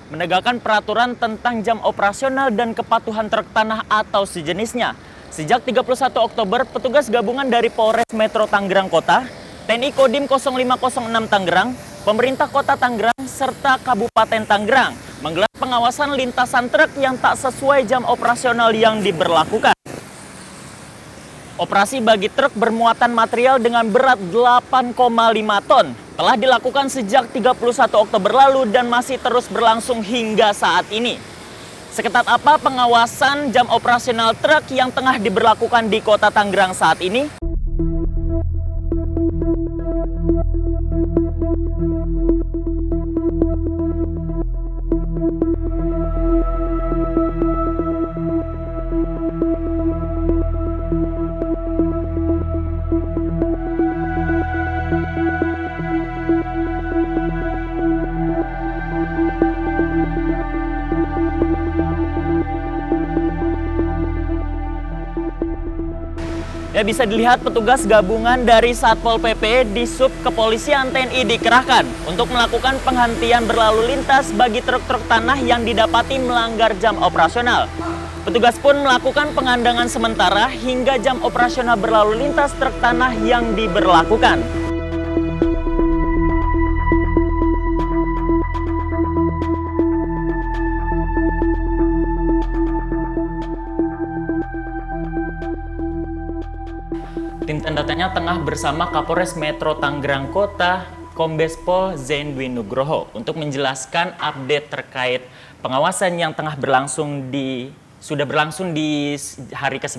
menegakkan peraturan tentang jam operasional dan kepatuhan truk tanah atau sejenisnya. Sejak 31 Oktober, petugas gabungan dari Polres Metro Tangerang Kota, TNI Kodim 0506 Tangerang, pemerintah Kota Tangerang, serta Kabupaten Tangerang menggelar pengawasan lintasan truk yang tak sesuai jam operasional yang diberlakukan. Operasi bagi truk bermuatan material dengan berat 8,5 ton telah dilakukan sejak 31 Oktober lalu dan masih terus berlangsung hingga saat ini. Seketat apa pengawasan jam operasional truk yang tengah diberlakukan di Kota Tangerang saat ini? Ya, bisa dilihat petugas gabungan dari Satpol PP di Sub Kepolisian TNI dikerahkan untuk melakukan penghentian berlalu lintas bagi truk-truk tanah yang didapati melanggar jam operasional. Petugas pun melakukan pengandangan sementara hingga jam operasional berlalu lintas truk tanah yang diberlakukan. Tim tanda tanya tengah bersama Kapolres Metro Tangerang Kota, Kombes Pol Zain Dwi Nugroho untuk menjelaskan update terkait pengawasan yang tengah sudah berlangsung di hari ke-9.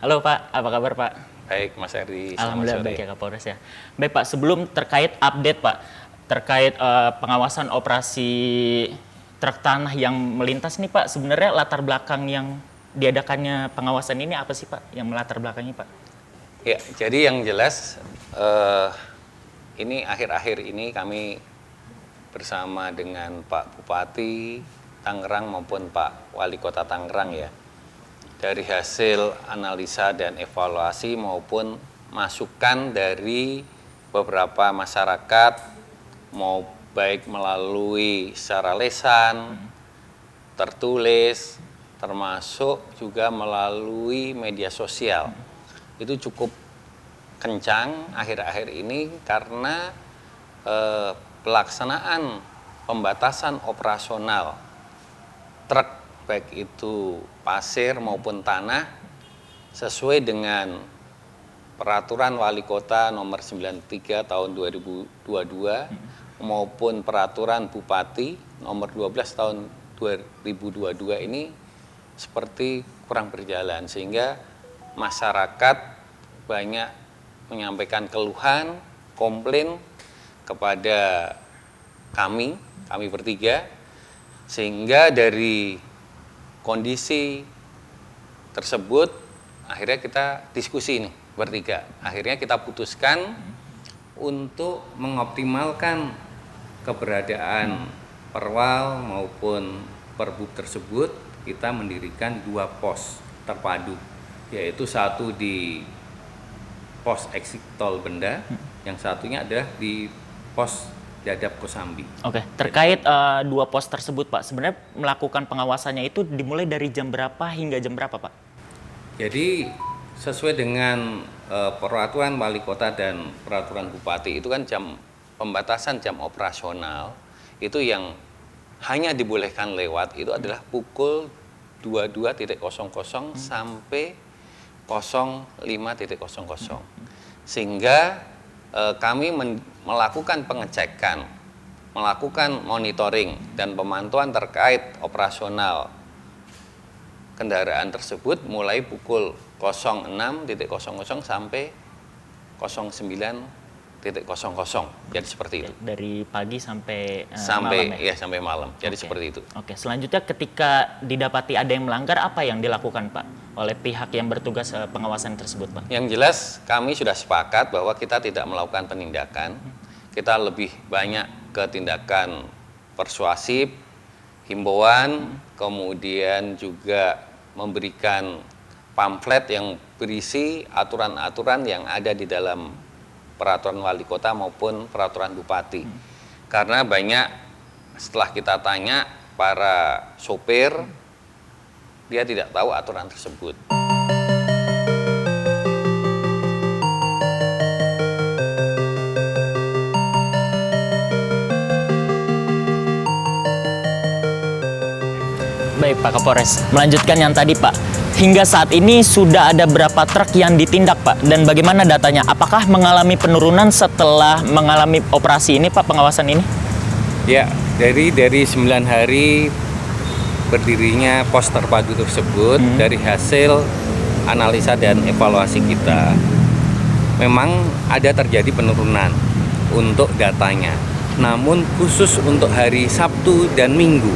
Halo Pak, apa kabar Pak? Baik Mas Eri, Alhamdulillah baik ya Kapolres ya. Baik Pak, sebelum terkait update Pak, terkait pengawasan operasi truk tanah yang melintas nih Pak, sebenarnya latar belakang yang diadakannya pengawasan ini apa sih Pak, yang melatar belakangnya Pak? Ya, jadi yang jelas ini akhir-akhir ini kami bersama dengan Pak Bupati Tangerang maupun Pak Wali Kota Tangerang ya, dari hasil analisa dan evaluasi maupun masukan dari beberapa masyarakat, mau baik melalui secara lesan, tertulis, termasuk juga melalui media sosial. Itu cukup kencang akhir-akhir ini karena pelaksanaan pembatasan operasional truk baik itu pasir maupun tanah sesuai dengan peraturan Wali Kota nomor 93 tahun 2022 maupun peraturan Bupati nomor 12 tahun 2022 ini seperti kurang berjalan, sehingga masyarakat banyak menyampaikan keluhan, komplain kepada kami bertiga, sehingga dari kondisi tersebut akhirnya kita diskusi nih bertiga. Akhirnya kita putuskan untuk mengoptimalkan keberadaan perwal maupun perbub tersebut, kita mendirikan 2 pos terpadu, yaitu satu di pos exit tol Benda, yang satunya adalah di pos Dadap Kosambi. Oke, terkait 2 pos tersebut Pak, sebenarnya melakukan pengawasannya itu dimulai dari jam berapa hingga jam berapa Pak? Jadi sesuai dengan peraturan Wali Kota dan peraturan Bupati itu kan pembatasan jam operasional itu yang hanya dibolehkan lewat itu adalah pukul 22.00 sampai 05.00, sehingga kami melakukan pengecekan, melakukan monitoring dan pemantauan terkait operasional kendaraan tersebut mulai pukul 06.00 sampai 09.00. Jadi seperti itu. Dari pagi sampai malam ya? Ya, sampai malam. Jadi seperti itu. Oke, selanjutnya ketika didapati ada yang melanggar, apa yang dilakukan Pak oleh pihak yang bertugas pengawasan tersebut Pak? Yang jelas kami sudah sepakat bahwa kita tidak melakukan penindakan. Kita lebih banyak ke tindakan persuasif, himbauan, kemudian juga memberikan pamflet yang berisi aturan-aturan yang ada di dalam peraturan Wali Kota maupun peraturan Bupati. Karena banyak setelah kita tanya para sopir, dia tidak tahu aturan tersebut. Baik Pak Kapolres, melanjutkan yang tadi Pak. Hingga saat ini sudah ada berapa truk yang ditindak Pak? Dan bagaimana datanya? Apakah mengalami penurunan setelah mengalami operasi ini Pak, pengawasan ini? Ya, dari 9 hari berdirinya pos terpadu tersebut, dari hasil analisa dan evaluasi kita, memang ada terjadi penurunan untuk datanya. Namun khusus untuk hari Sabtu dan Minggu,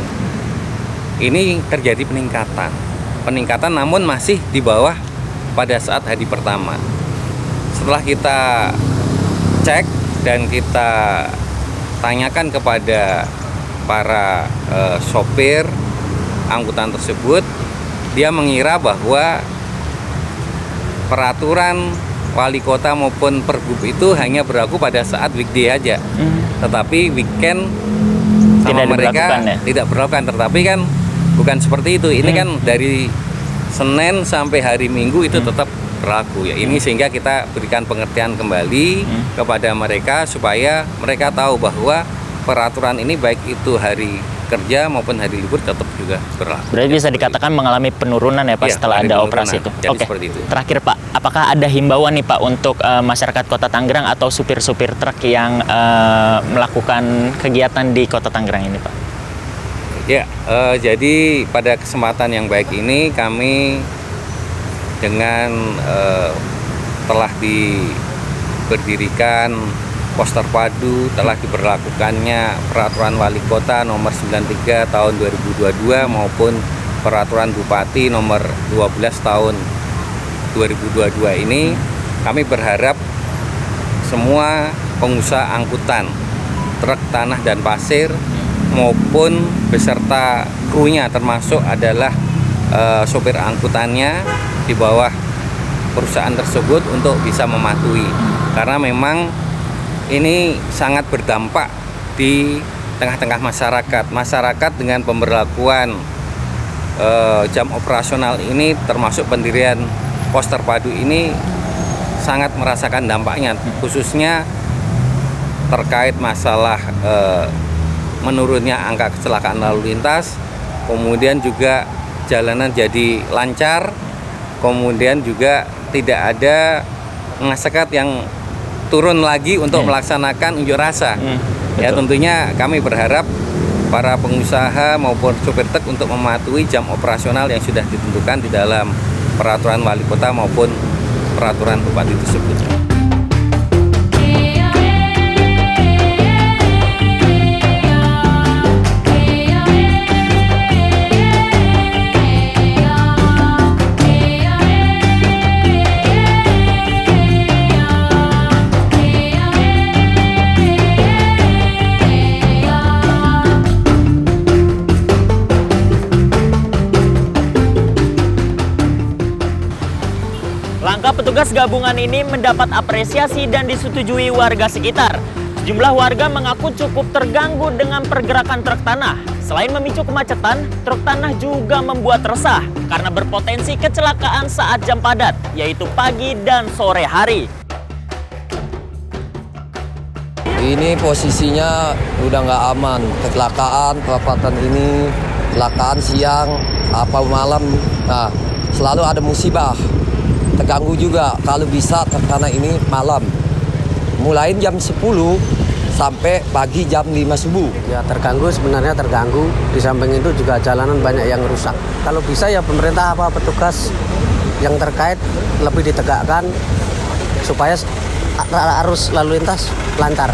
ini terjadi peningkatan namun masih di bawah pada saat hari pertama. Setelah kita cek dan kita tanyakan kepada para sopir angkutan tersebut, dia mengira bahwa peraturan wali kota maupun pergub itu hanya berlaku pada saat weekday aja. Tetapi weekend sama mereka tidak berlakukan. Tetapi kan bukan seperti itu. Ini kan dari Senin sampai hari Minggu itu tetap berlaku ya. Ini sehingga kita berikan pengertian kembali kepada mereka supaya mereka tahu bahwa peraturan ini baik itu hari kerja maupun hari libur tetap juga berlaku. Berarti bisa dikatakan mengalami penurunan ya Pak setelah ada operasi itu. Jadi seperti itu. Terakhir Pak, apakah ada himbauan nih Pak untuk masyarakat Kota Tangerang atau supir-supir truk yang melakukan kegiatan di Kota Tangerang ini Pak? Ya, jadi pada kesempatan yang baik ini kami dengan telah berdirikan pos terpadu, telah diberlakukannya peraturan wali kota nomor 93 tahun 2022 maupun peraturan bupati nomor 12 tahun 2022 ini, kami berharap semua pengusaha angkutan truk tanah dan pasir maupun beserta krunya termasuk adalah sopir angkutannya di bawah perusahaan tersebut untuk bisa mematuhi, karena memang ini sangat berdampak di tengah-tengah masyarakat dengan pemberlakuan jam operasional ini, termasuk pendirian pos terpadu ini sangat merasakan dampaknya, khususnya terkait masalah menurunnya angka kecelakaan lalu lintas, kemudian juga jalanan jadi lancar, kemudian juga tidak ada masyarakat yang turun lagi untuk melaksanakan unjuk rasa. Ya, tentunya kami berharap para pengusaha maupun supir truk untuk mematuhi jam operasional yang sudah ditentukan di dalam peraturan wali kota maupun peraturan bupati tersebut. Langkah petugas gabungan ini mendapat apresiasi dan disetujui warga sekitar. Sejumlah warga mengaku cukup terganggu dengan pergerakan truk tanah. Selain memicu kemacetan, truk tanah juga membuat resah karena berpotensi kecelakaan saat jam padat, yaitu pagi dan sore hari. Ini posisinya udah nggak aman, kecelakaan, perapatan ini, kecelakaan siang, apa malam, nah selalu ada musibah. Terganggu juga kalau bisa karena ini malam. Mulai jam 10 sampai pagi jam 5 subuh. Ya terganggu, sebenarnya terganggu. Di samping itu juga jalanan banyak yang rusak. Kalau bisa ya pemerintah petugas yang terkait lebih ditegakkan supaya arus lalu lintas lancar.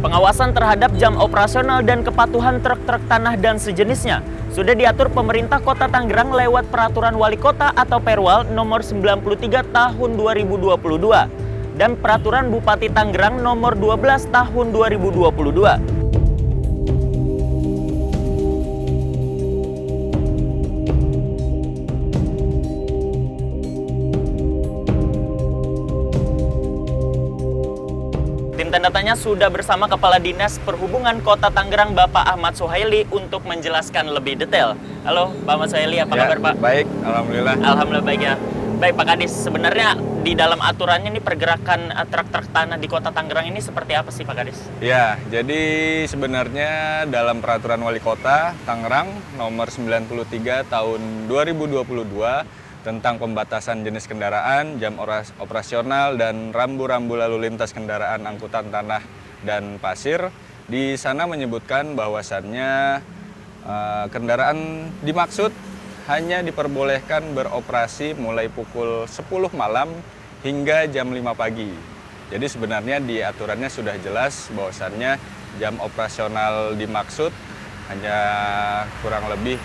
Pengawasan terhadap jam operasional dan kepatuhan truk-truk tanah dan sejenisnya sudah diatur pemerintah Kota Tangerang lewat Peraturan Wali Kota atau Perwal nomor 93 tahun 2022 dan Peraturan Bupati Tangerang nomor 12 tahun 2022. tanda tanya sudah bersama Kepala Dinas Perhubungan Kota Tangerang, Bapak Ahmad Suhaili, untuk menjelaskan lebih detail. Halo, Pak Ahmad Suhaili, apa kabar Pak? Baik, alhamdulillah. Alhamdulillah baik ya. Baik Pak Kadis, sebenarnya di dalam aturannya ini pergerakan truk-truk tanah di Kota Tangerang ini seperti apa sih Pak Kadis? Ya, jadi sebenarnya dalam Peraturan Wali Kota Tangerang nomor 93 tahun 2022 tentang pembatasan jenis kendaraan, jam operasional, dan rambu-rambu lalu lintas kendaraan angkutan tanah dan pasir, di sana menyebutkan bahwasannya kendaraan dimaksud hanya diperbolehkan beroperasi mulai pukul 10 malam hingga jam 5 pagi. Jadi sebenarnya di aturannya sudah jelas bahwasannya jam operasional dimaksud hanya kurang lebih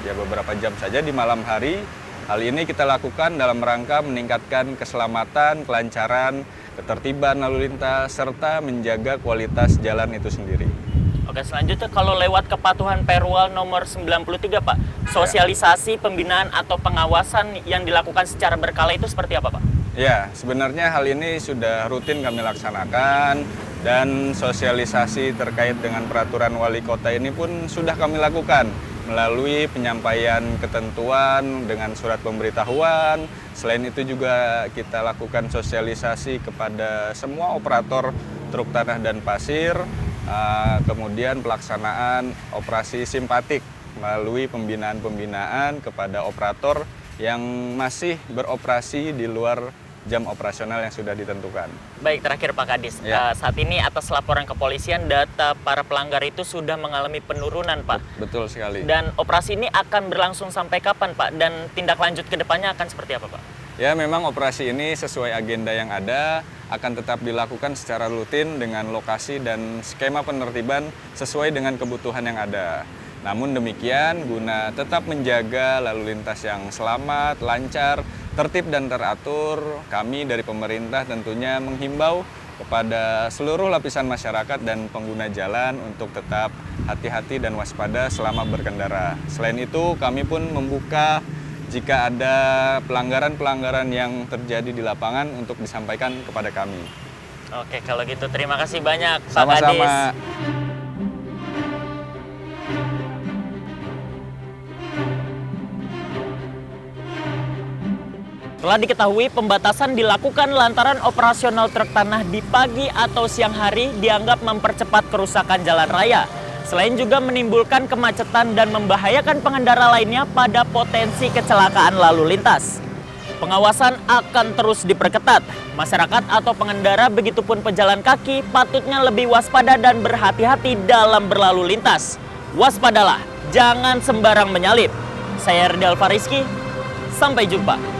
ya beberapa jam saja di malam hari. Hal ini kita lakukan dalam rangka meningkatkan keselamatan, kelancaran, ketertiban lalu lintas, serta menjaga kualitas jalan itu sendiri. Oke, selanjutnya kalau lewat kepatuhan Perwal nomor 93 Pak, sosialisasi, pembinaan atau pengawasan yang dilakukan secara berkala itu seperti apa Pak? Ya, sebenarnya hal ini sudah rutin kami laksanakan dan sosialisasi terkait dengan peraturan wali kota ini pun sudah kami lakukan melalui penyampaian ketentuan dengan surat pemberitahuan. Selain itu juga kita lakukan sosialisasi kepada semua operator truk tanah dan pasir. Kemudian pelaksanaan operasi simpatik melalui pembinaan-pembinaan kepada operator yang masih beroperasi di luar jam operasional yang sudah ditentukan. Baik, terakhir Pak Kadis, Ya. saat ini atas laporan kepolisian data para pelanggar itu sudah mengalami penurunan Pak. Betul sekali. Dan operasi ini akan berlangsung sampai kapan Pak? Dan tindak lanjut ke depannya akan seperti apa Pak? Ya, memang operasi ini sesuai agenda yang ada, akan tetap dilakukan secara rutin dengan lokasi dan skema penertiban sesuai dengan kebutuhan yang ada. Namun demikian, guna tetap menjaga lalu lintas yang selamat, lancar, tertib dan teratur, kami dari pemerintah tentunya menghimbau kepada seluruh lapisan masyarakat dan pengguna jalan untuk tetap hati-hati dan waspada selama berkendara. Selain itu, kami pun membuka jika ada pelanggaran-pelanggaran yang terjadi di lapangan untuk disampaikan kepada kami. Oke, kalau gitu terima kasih banyak Pak Sama-sama. Kadis. Telah diketahui pembatasan dilakukan lantaran operasional truk tanah di pagi atau siang hari dianggap mempercepat kerusakan jalan raya. Selain juga menimbulkan kemacetan dan membahayakan pengendara lainnya pada potensi kecelakaan lalu lintas. Pengawasan akan terus diperketat. Masyarakat atau pengendara begitupun pejalan kaki patutnya lebih waspada dan berhati-hati dalam berlalu lintas. Waspadalah, jangan sembarang menyalip. Saya Ridal Fariski, sampai jumpa.